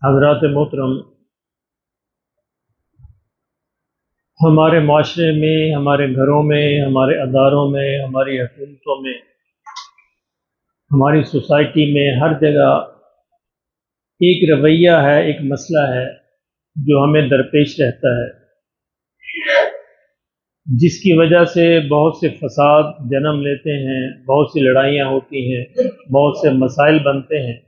حضرات محترم، ہمارے معاشرے میں، ہمارے گھروں میں، ہمارے اداروں میں، ہماری حکومتوں میں، ہماری سوسائٹی میں ہر جگہ ایک رویہ ہے، ایک مسئلہ ہے جو ہمیں درپیش رہتا ہے، جس کی وجہ سے بہت سے فساد جنم لیتے ہیں، بہت سی لڑائیاں ہوتی ہیں، بہت سے مسائل بنتے ہیں۔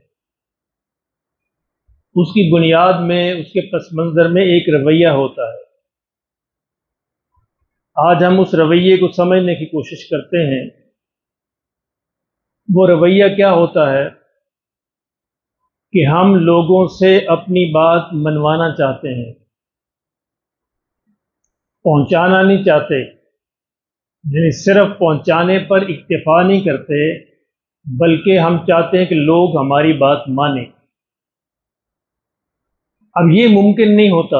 اس کی بنیاد میں، اس کے پس منظر میں ایک رویہ ہوتا ہے۔ آج ہم اس رویے کو سمجھنے کی کوشش کرتے ہیں۔ وہ رویہ کیا ہوتا ہے کہ ہم لوگوں سے اپنی بات منوانا چاہتے ہیں، پہنچانا نہیں چاہتے، یعنی صرف پہنچانے پر اکتفا نہیں کرتے، بلکہ ہم چاہتے ہیں کہ لوگ ہماری بات مانیں۔ اب یہ ممکن نہیں ہوتا۔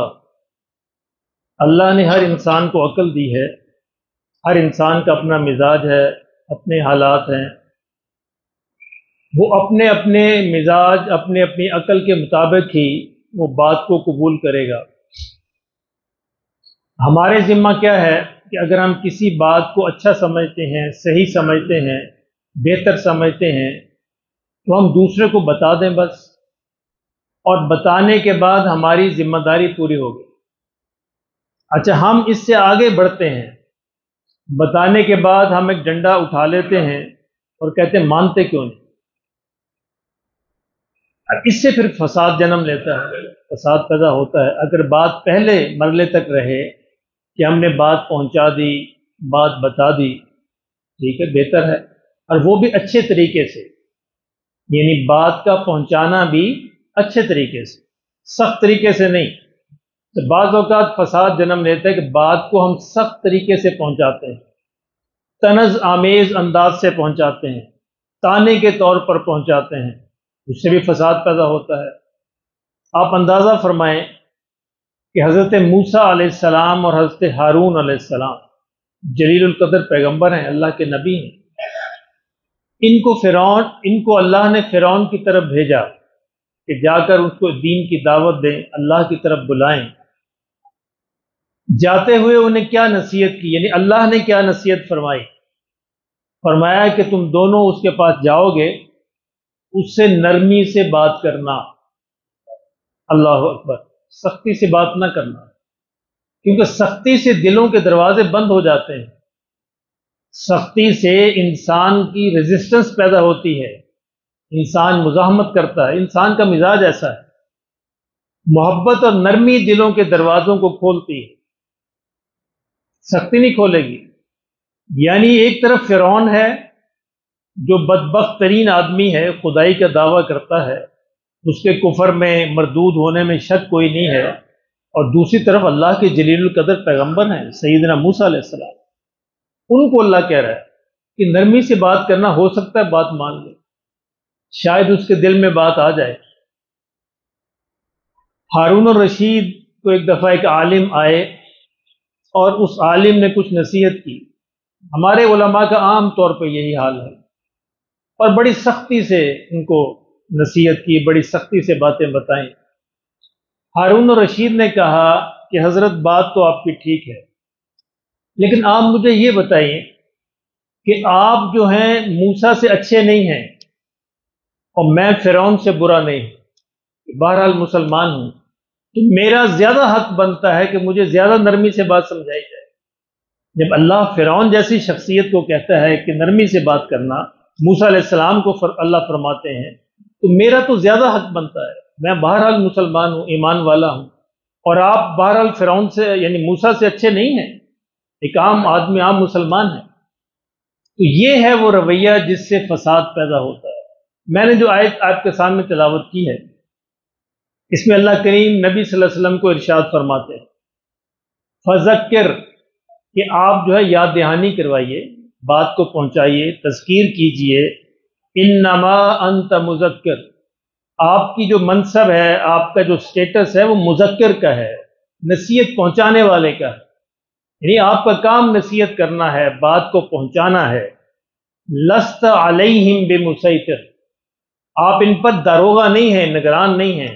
اللہ نے ہر انسان کو عقل دی ہے، ہر انسان کا اپنا مزاج ہے، اپنے حالات ہیں، وہ اپنے اپنے مزاج، اپنے اپنی عقل کے مطابق ہی وہ بات کو قبول کرے گا۔ ہمارے ذمہ کیا ہے کہ اگر ہم کسی بات کو اچھا سمجھتے ہیں، صحیح سمجھتے ہیں، بہتر سمجھتے ہیں، تو ہم دوسرے کو بتا دیں بس، اور بتانے کے بعد ہماری ذمہ داری پوری ہوگی۔ اچھا، ہم اس سے آگے بڑھتے ہیں، بتانے کے بعد ہم ایک ڈنڈا اٹھا لیتے ہیں اور کہتے ہیں مانتے کیوں نہیں۔ اب اس سے پھر فساد جنم لیتا ہے، فساد پیدا ہوتا ہے۔ اگر بات پہلے مرحلے تک رہے کہ ہم نے بات پہنچا دی، بات بتا دی، ٹھیک ہے، بہتر ہے، اور وہ بھی اچھے طریقے سے، یعنی بات کا پہنچانا بھی اچھے طریقے سے، سخت طریقے سے نہیں۔ تو بعض اوقات فساد جنم لیتا ہے کہ بات کو ہم سخت طریقے سے پہنچاتے ہیں، طنز آمیز انداز سے پہنچاتے ہیں، تانے کے طور پر پہنچاتے ہیں، اس سے بھی فساد پیدا ہوتا ہے۔ آپ اندازہ فرمائیں کہ حضرت موسیٰ علیہ السلام اور حضرت ہارون علیہ السلام جلیل القدر پیغمبر ہیں، اللہ کے نبی ہیں۔ ان کو اللہ نے فرعون کی طرف بھیجا کہ جا کر اس کو دین کی دعوت دیں، اللہ کی طرف بلائیں۔ جاتے ہوئے انہیں کیا نصیحت کی، یعنی اللہ نے کیا نصیحت فرمائی؟ فرمایا کہ تم دونوں اس کے پاس جاؤ گے، اس سے نرمی سے بات کرنا۔ اللہ اکبر، سختی سے بات نہ کرنا، کیونکہ سختی سے دلوں کے دروازے بند ہو جاتے ہیں، سختی سے انسان کی ریزسٹنس پیدا ہوتی ہے، انسان مزاحمت کرتا ہے، انسان کا مزاج ایسا ہے۔ محبت اور نرمی دلوں کے دروازوں کو کھولتی ہے، سختی نہیں کھولے گی۔ یعنی ایک طرف فرعون ہے جو بدبخت ترین آدمی ہے، خدائی کا دعویٰ کرتا ہے، اس کے کفر میں، مردود ہونے میں شک کوئی نہیں ہے، اور دوسری طرف اللہ کے جلیل القدر پیغمبر ہیں سیدنا موسیٰ علیہ السلام، ان کو اللہ کہہ رہا ہے کہ نرمی سے بات کرنا، ہو سکتا ہے بات مان لے، شاید اس کے دل میں بات آ جائے۔ ہارون الرشید کو ایک دفعہ ایک عالم آئے اور اس عالم نے کچھ نصیحت کی۔ ہمارے علماء کا عام طور پہ یہی حال ہے، اور بڑی سختی سے ان کو نصیحت کی، بڑی سختی سے باتیں بتائیں۔ ہارون الرشید نے کہا کہ حضرت بات تو آپ کی ٹھیک ہے، لیکن آپ مجھے یہ بتائیے کہ آپ جو ہیں موسیٰ سے اچھے نہیں ہیں، اور میں فرعون سے برا نہیں ہوں، بہرحال مسلمان ہوں، تو میرا زیادہ حق بنتا ہے کہ مجھے زیادہ نرمی سے بات سمجھائی جائے۔ جب اللہ فرعون جیسی شخصیت کو کہتا ہے کہ نرمی سے بات کرنا، موسیٰ علیہ السلام کو اللہ فرماتے ہیں، تو میرا تو زیادہ حق بنتا ہے، میں بہرحال مسلمان ہوں، ایمان والا ہوں، اور آپ بہرحال فرعون سے، یعنی موسیٰ سے اچھے نہیں ہیں، ایک عام آدمی، عام مسلمان ہے۔ تو یہ ہے وہ رویہ جس سے فساد پیدا ہوتا ہے۔ میں نے جو آیت آپ کے سامنے تلاوت کی ہے، اس میں اللہ کریم نبی صلی اللہ علیہ وسلم کو ارشاد فرماتے ہیں، فذکر، کہ آپ جو ہے یاد دہانی کروائیے، بات کو پہنچائیے، تذکیر کیجئے، انما انت مذکر، آپ کی جو منصب ہے، آپ کا جو سٹیٹس ہے، وہ مذکر کا ہے، نصیحت پہنچانے والے کا ہے، یعنی آپ کا کام نصیحت کرنا ہے، بات کو پہنچانا ہے۔ لست علیہم بمسیطر، آپ ان پر داروغہ نہیں ہیں، نگران نہیں ہیں،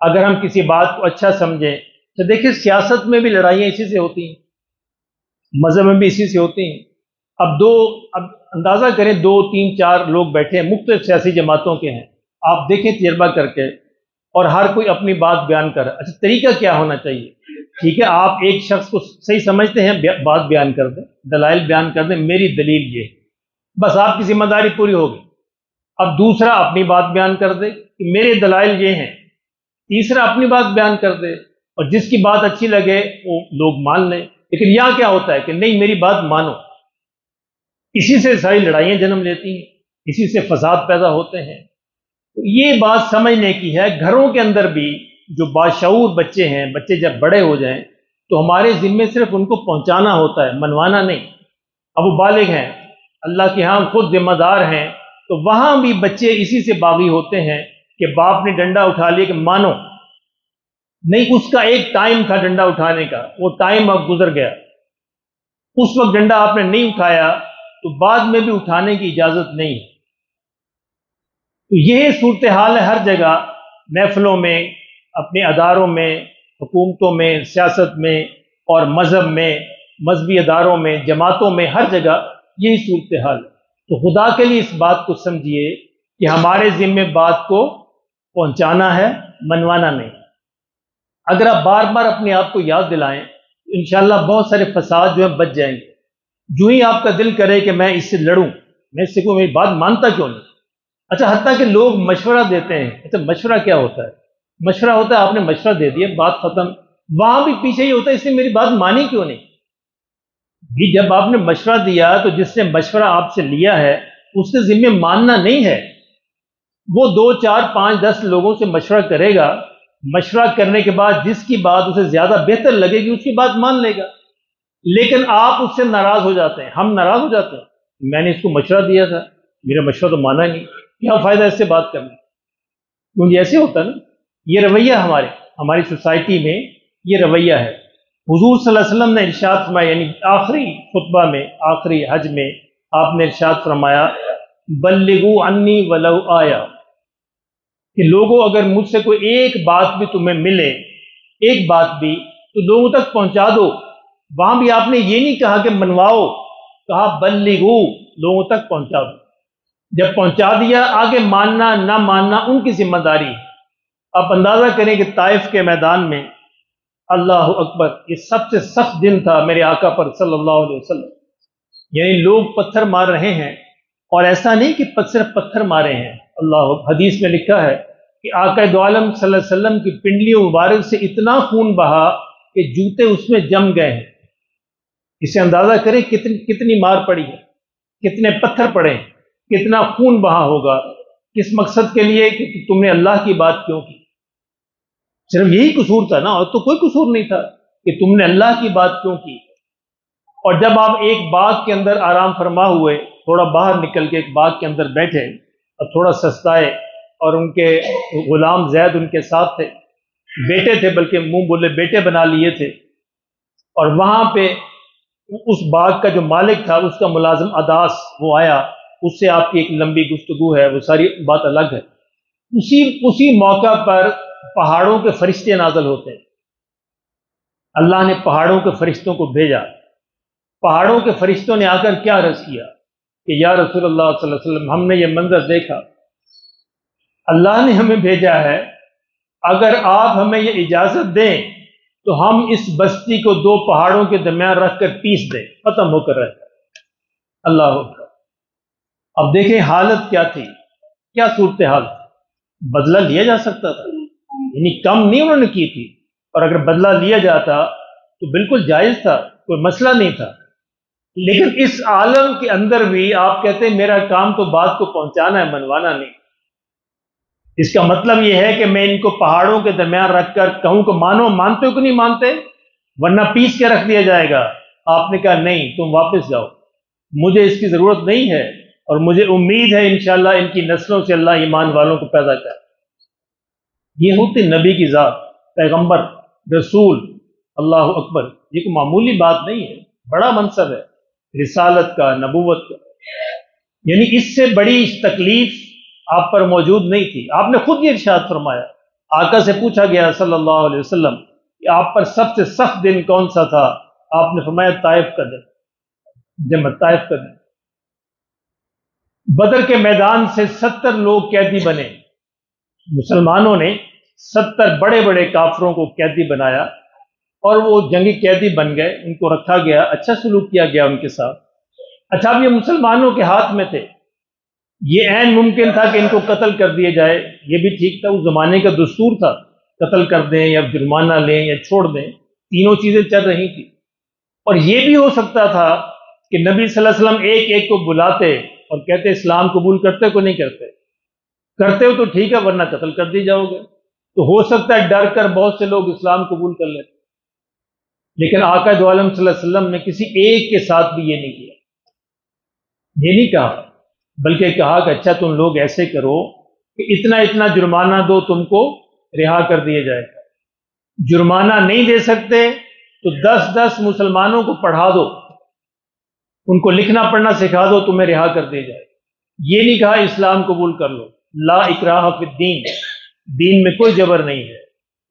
اگر ہم کسی بات کو اچھا سمجھیں تو دیکھیں سیاست میں بھی لڑائیاں اسی سے ہوتی ہیں، مذہب میں بھی اسی سے ہوتی ہیں۔ اب اندازہ کریں 2 3 4 لوگ بیٹھے ہیں، مختلف سیاسی جماعتوں کے ہیں، آپ دیکھیں تجربہ کر کے، اور ہر کوئی اپنی بات بیان کر رہا ہے۔ اچھا طریقہ کیا ہونا چاہیے؟ ٹھیک ہے، آپ ایک شخص کو صحیح سمجھتے ہیں، بات بیان کر دیں، دلائل بیان کر دیں، میری دلیل یہ ہے، بس آپ کی ذمہ داری پوری ہوگی۔ اب دوسرا اپنی بات بیان کر دے کہ میرے دلائل یہ ہیں، تیسرا اپنی بات بیان کر دے، اور جس کی بات اچھی لگے وہ لوگ مان لیں۔ لیکن یہاں کیا ہوتا ہے کہ نہیں، میری بات مانو، اسی سے ساری لڑائیاں جنم لیتی ہیں، اسی سے فساد پیدا ہوتے ہیں۔ تو یہ بات سمجھنے کی ہے، گھروں کے اندر بھی جو باشعور بچے ہیں، بچے جب بڑے ہو جائیں تو ہمارے ذمے صرف ان کو پہنچانا ہوتا ہے، منوانا نہیں۔ اب وہ بالغ ہیں، اللہ کے ہاں خود ذمہ دار ہیں، تو وہاں بھی بچے اسی سے باغی ہوتے ہیں کہ باپ نے ڈنڈا اٹھا لیا کہ مانو، نہیں، اس کا ایک ٹائم تھا ڈنڈا اٹھانے کا، وہ ٹائم اب گزر گیا، اس وقت ڈنڈا آپ نے نہیں اٹھایا تو بعد میں بھی اٹھانے کی اجازت نہیں ہے۔ تو یہ صورتحال ہے ہر جگہ، محفلوں میں، اپنے اداروں میں، حکومتوں میں، سیاست میں، اور مذہب میں، مذہبی اداروں میں، جماعتوں میں، ہر جگہ یہی صورتحال ہے۔ تو خدا کے لیے اس بات کو سمجھیے کہ ہمارے ذمے بات کو پہنچانا ہے، منوانا نہیں۔ اگر آپ بار بار اپنے آپ کو یاد دلائیں تو انشاءاللہ بہت سارے فساد جو ہیں بچ جائیں گے۔ جو ہی آپ کا دل کرے کہ میں اس سے لڑوں، میں اس سے کوئی میری بات مانتا کیوں نہیں؟ اچھا حتیٰ کہ لوگ مشورہ دیتے ہیں، اچھا مشورہ کیا ہوتا ہے؟ مشورہ ہوتا ہے آپ نے مشورہ دے دیا، بات ختم، وہاں بھی پیچھے ہی ہوتا ہے اس نے میری بات مانی کیوں نہیں؟ بھی جب آپ نے مشورہ دیا تو جس نے مشورہ آپ سے لیا ہے اس کے ذمہ ماننا نہیں ہے، وہ 2 4 5 10 لوگوں سے مشورہ کرے گا، مشورہ کرنے کے بعد جس کی بات اسے زیادہ بہتر لگے گی اس کی بات مان لے گا۔ لیکن آپ اس سے ناراض ہو جاتے ہیں، ہم ناراض ہو جاتے ہیں، میں نے اس کو مشورہ دیا تھا، میرا مشورہ تو مانا نہیں، کیا فائدہ اس سے بات کرنے؟ کیونکہ ایسے ہوتا ہے نا، یہ رویہ ہماری سوسائٹی میں یہ رویہ ہے۔ حضور صلی اللہ علیہ وسلم نے ارشاد فرمایا، یعنی آخری خطبہ میں، آخری حج میں آپ نے ارشاد فرمایا، بلغوا عنی ولو آیا، کہ لوگوں اگر مجھ سے کوئی ایک بات بھی تمہیں ملے، ایک بات بھی، تو لوگوں تک پہنچا دو۔ وہاں بھی آپ نے یہ نہیں کہا کہ منواؤ، کہا بلغوا، لوگوں تک پہنچا دو۔ جب پہنچا دیا، آگے ماننا نہ ماننا ان کی ذمہ داری ہے۔ آپ اندازہ کریں کہ طائف کے میدان میں، اللہ اکبر، یہ سب سے سخت دن تھا میرے آقا پر صلی اللہ علیہ وسلم، یعنی لوگ پتھر مار رہے ہیں، اور ایسا نہیں کہ صرف پتھر مارے ہیں، اللہ حدیث میں لکھا ہے کہ آقا دو عالم صلی اللہ علیہ وسلم کی پنڈلیوں مبارک سے اتنا خون بہا کہ جوتے اس میں جم گئے ہیں۔ اسے اندازہ کریں کتنی مار پڑی ہے، کتنے پتھر پڑے ہیں، کتنا خون بہا ہوگا، کس مقصد کے لیے کہ تم نے اللہ کی بات کیوں کی؟ صرف یہی قصور تھا نا، اور تو کوئی قصور نہیں تھا کہ تم نے اللہ کی بات کیوں کی۔ اور جب آپ ایک باغ کے اندر آرام فرما ہوئے، تھوڑا باہر نکل کے ایک باغ کے اندر بیٹھے اور تھوڑا سستائے، اور ان کے غلام زید ان کے ساتھ تھے، بیٹے تھے، بلکہ منہ بولے بیٹے بنا لیے تھے، اور وہاں پہ اس باغ کا جو مالک تھا، اس کا ملازم اداس، وہ آیا، اس سے آپ کی ایک لمبی گفتگو ہے، وہ ساری بات الگ ہے۔ اسی موقع پر پہاڑوں کے فرشتے نازل ہوتے ہیں، اللہ نے پہاڑوں کے فرشتوں کو بھیجا۔ پہاڑوں کے فرشتوں نے آ کر کیا عرض کیا کہ یا رسول اللہ صلی اللہ علیہ وسلم، ہم نے یہ منظر دیکھا، اللہ نے ہمیں بھیجا ہے، اگر آپ ہمیں یہ اجازت دیں تو ہم اس بستی کو 2 پہاڑوں کے درمیان رکھ کر پیس دیں، ختم ہو کر رہ جائے۔ اللہ اکبر۔ اب دیکھیں حالت کیا تھی، کیا صورتحال تھی۔ بدلہ لیا جا سکتا تھا، یعنی کم نہیں انہوں نے کی تھی، اور اگر بدلہ لیا جاتا تو بالکل جائز تھا، کوئی مسئلہ نہیں تھا۔ لیکن اس عالم کے اندر بھی آپ کہتے ہیں میرا کام تو بات کو پہنچانا ہے، منوانا نہیں۔ اس کا مطلب یہ ہے کہ میں ان کو پہاڑوں کے درمیان رکھ کر کہوں کہ مانو، مانتے ہو کہ نہیں مانتے، ورنہ پیس کے رکھ دیا جائے گا۔ آپ نے کہا نہیں، تم واپس جاؤ، مجھے اس کی ضرورت نہیں ہے، اور مجھے امید ہے انشاءاللہ ان کی نسلوں سے اللہ ایمان والوں کو پیدا کرے۔ یہ ہوتی نبی کی ذات، پیغمبر، رسول، اللہ اکبر۔ یہ کوئی معمولی بات نہیں ہے، بڑا منصب ہے رسالت کا، نبوت کا، یعنی اس سے بڑی تکلیف آپ پر موجود نہیں تھی۔ آپ نے خود یہ ارشاد فرمایا آقا سے پوچھا گیا صلی اللہ علیہ وسلم کہ آپ پر سب سے سخت دن کون سا تھا؟ آپ نے فرمایا طائف کا دن، جب طائف کا دن۔ بدر کے میدان سے 70 لوگ قیدی بنے، مسلمانوں نے 70 بڑے بڑے کافروں کو قیدی بنایا اور وہ جنگی قیدی بن گئے، ان کو رکھا گیا، اچھا سلوک کیا گیا ان کے ساتھ۔ اچھا، اب یہ مسلمانوں کے ہاتھ میں تھے، یہ عین ممکن تھا کہ ان کو قتل کر دیا جائے، یہ بھی ٹھیک تھا، اس زمانے کا دستور تھا، قتل کر دیں یا جرمانہ لیں یا چھوڑ دیں، تینوں چیزیں چل رہی تھی۔ اور یہ بھی ہو سکتا تھا کہ نبی صلی اللہ علیہ وسلم ایک ایک کو بلاتے اور کہتے اسلام قبول کرتے کو نہیں کرتے، کرتے ہو تو ٹھیک ہے ورنہ قتل کر دی جاؤ گے۔ تو ہو سکتا ہے ڈر کر بہت سے لوگ اسلام قبول کر لیتے، لیکن آقا دو عالم صلی اللہ علیہ وسلم نے کسی ایک کے ساتھ بھی یہ نہیں کیا، یہ نہیں کہا، بلکہ کہا کہ اچھا تم لوگ ایسے کرو کہ اتنا اتنا جرمانہ دو، تم کو رہا کر دیا جائے گا۔ جرمانہ نہیں دے سکتے تو 10 مسلمانوں کو پڑھا دو، ان کو لکھنا پڑھنا سکھا دو، تمہیں رہا کر دیا جائے گا۔ یہ نہیں کہا اسلام قبول کر لو، لا اکراہ فی الدین، دین میں کوئی جبر نہیں ہے،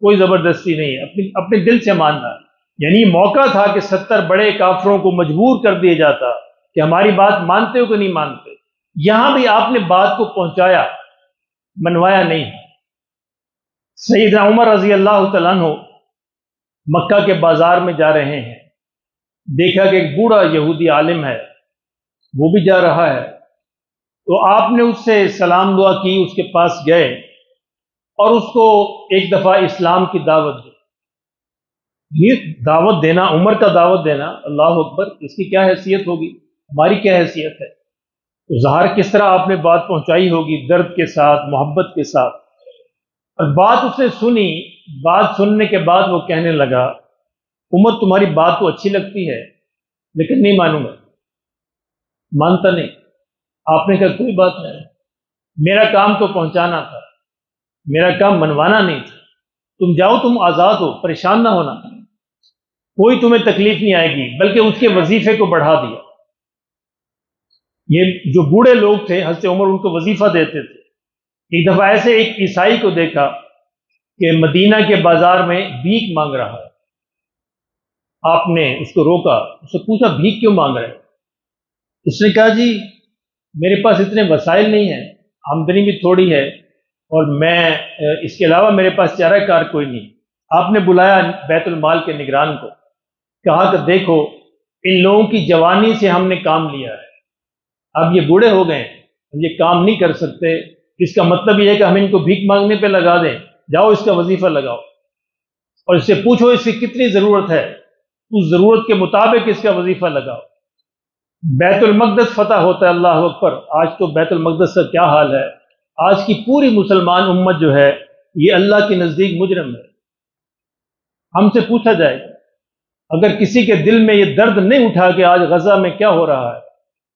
کوئی زبردستی نہیں ہے، اپنے دل سے ماننا ہے۔ یعنی موقع تھا کہ 70 بڑے کافروں کو مجبور کر دیا جاتا کہ ہماری بات مانتے ہو کہ نہیں مانتے، یہاں بھی آپ نے بات کو پہنچایا، منوایا نہیں۔ سیدنا عمر رضی اللہ تعالیٰ عنہ مکہ کے بازار میں جا رہے ہیں، دیکھا کہ ایک بوڑھا یہودی عالم ہے، وہ بھی جا رہا ہے، تو آپ نے اس سے سلام دعا کی، اس کے پاس گئے اور اس کو ایک دفعہ اسلام کی دعوت دی۔ یہ دعوت دینا، عمر کا دعوت دینا، اللہ اکبر، اس کی کیا حیثیت ہوگی، ہماری کیا حیثیت ہے؟ تو ظاہر کس طرح آپ نے بات پہنچائی ہوگی، درد کے ساتھ، محبت کے ساتھ۔ اور بات اس نے سنی، بات سننے کے بعد وہ کہنے لگا عمر تمہاری بات تو اچھی لگتی ہے لیکن نہیں مانوں گا، مانتا نہیں۔ آپ نے کہا کوئی بات نہیں، میرا کام تو پہنچانا تھا، میرا کام منوانا نہیں تھا، تم جاؤ، تم آزاد ہو، پریشان نہ ہونا، کوئی تمہیں تکلیف نہیں آئے گی، بلکہ اس کے وظیفے کو بڑھا دیا۔ یہ جو بوڑھے لوگ تھے حضرت عمر ان کو وظیفہ دیتے تھے۔ ایک دفعہ ایسے ایک عیسائی کو دیکھا کہ مدینہ کے بازار میں بھیک مانگ رہا ہے، آپ نے اس کو روکا، اس سے پوچھا بھیک کیوں مانگ رہے؟ اس نے کہا جی میرے پاس اتنے وسائل نہیں ہیں، آمدنی بھی تھوڑی ہے، اور میں اس کے علاوہ میرے پاس چارہ کار کوئی نہیں۔ آپ نے بلایا بیت المال کے نگران کو، کہا کہ دیکھو ان لوگوں کی جوانی سے ہم نے کام لیا ہے، اب یہ بوڑھے ہو گئے ہیں، یہ کام نہیں کر سکتے، اس کا مطلب یہ ہے کہ ہم ان کو بھیک مانگنے پہ لگا دیں، جاؤ اس کا وظیفہ لگاؤ اور اس سے پوچھو اس کی کتنی ضرورت ہے، اس ضرورت کے مطابق اس کا وظیفہ لگاؤ۔ بیت المقدس فتح ہوتا ہے، اللہ اکبر۔ آج تو بیت المقدس کا کیا حال ہے، آج کی پوری مسلمان امت جو ہے یہ اللہ کے نزدیک مجرم ہے۔ ہم سے پوچھا جائے گا اگر کسی کے دل میں یہ درد نہیں اٹھا کہ آج غزہ میں کیا ہو رہا ہے،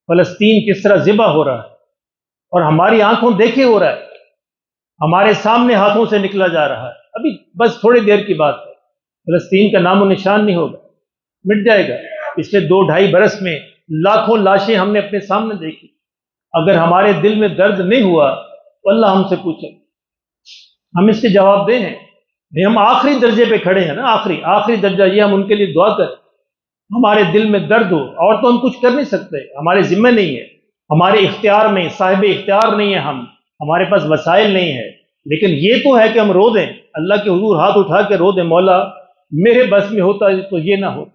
فلسطین کس طرح ذبح ہو رہا ہے، اور ہماری آنکھوں دیکھے ہو رہا ہے، ہمارے سامنے ہاتھوں سے نکلا جا رہا ہے، ابھی بس تھوڑی دیر کی بات ہے، فلسطین کا نام و نشان نہیں ہوگا، مٹ جائے گا۔ پچھلے 2-2.5 برس میں لاکھوں لاشیں ہم نے اپنے سامنے دیکھی، اگر ہمارے دل میں درد نہیں ہوا تو اللہ ہم سے پوچھے، ہم اس کے جواب دیں ہیں؟ نہیں، ہم آخری درجے پہ کھڑے ہیں نا، آخری درجہ یہ ہم ان کے لیے دعا کریں، ہمارے دل میں درد ہو، اور تو ہم کچھ کر نہیں سکتے، ہمارے ذمہ نہیں ہے، ہمارے اختیار میں صاحب اختیار نہیں ہے، ہمارے پاس وسائل نہیں ہے، لیکن یہ تو ہے کہ ہم رو دیں، اللہ کے حضور ہاتھ اٹھا کے رو دیں، مولا میرے بس میں ہوتا تو یہ نہ ہو،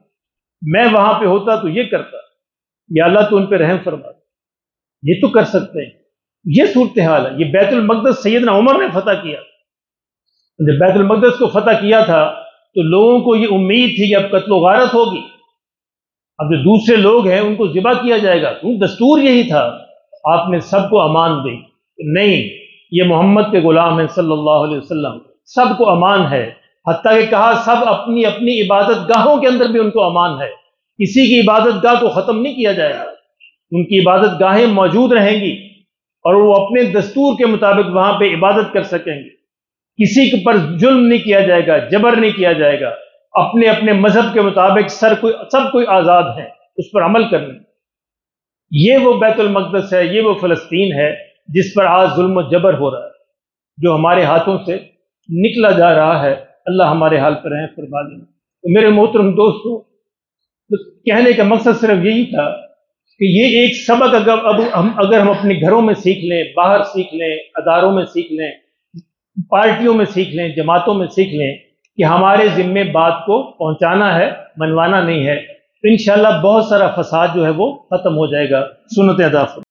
میں وہاں پہ ہوتا تو یہ کرتا، یا اللہ تو ان پہ رحم فرما، یہ تو کر سکتے ہیں۔ یہ صورتحال ہے۔ یہ بیت المقدس سیدنا عمر نے فتح کیا، جب بیت المقدس کو فتح کیا تھا تو لوگوں کو یہ امید تھی کہ اب قتل و غارت ہوگی، اب جو دوسرے لوگ ہیں ان کو ذبح کیا جائے گا، دستور یہی تھا۔ آپ نے سب کو امان دی، نہیں یہ محمد کے غلام ہیں صلی اللہ علیہ وسلم، سب کو امان ہے، حتیٰ کہ کہا سب اپنی اپنی عبادت گاہوں کے اندر بھی ان کو امان ہے، کسی کی عبادت گاہ کو ختم نہیں کیا جائے گا، ان کی عبادت گاہیں موجود رہیں گی اور وہ اپنے دستور کے مطابق وہاں پہ عبادت کر سکیں گے، کسی کے پر ظلم نہیں کیا جائے گا، جبر نہیں کیا جائے گا، اپنے اپنے مذہب کے مطابق سب کوئی آزاد ہے اس پر عمل کرنے۔ یہ وہ بیت المقدس ہے، یہ وہ فلسطین ہے جس پر آج ظلم و جبر ہو رہا ہے، جو ہمارے ہاتھوں سے نکلا جا رہا ہے، اللہ ہمارے حال پر رحم فرما دیں۔ تو میرے محترم دوستو، کہنے کا مقصد صرف یہی تھا کہ یہ ایک سبق اگر ہم اپنے گھروں میں سیکھ لیں، باہر سیکھ لیں، اداروں میں سیکھ لیں، پارٹیوں میں سیکھ لیں، جماعتوں میں سیکھ لیں کہ ہمارے ذمے بات کو پہنچانا ہے، منوانا نہیں ہے، تو انشاءاللہ بہت سارا فساد جو ہے وہ ختم ہو جائے گا۔ سنت ادا فرمائیں۔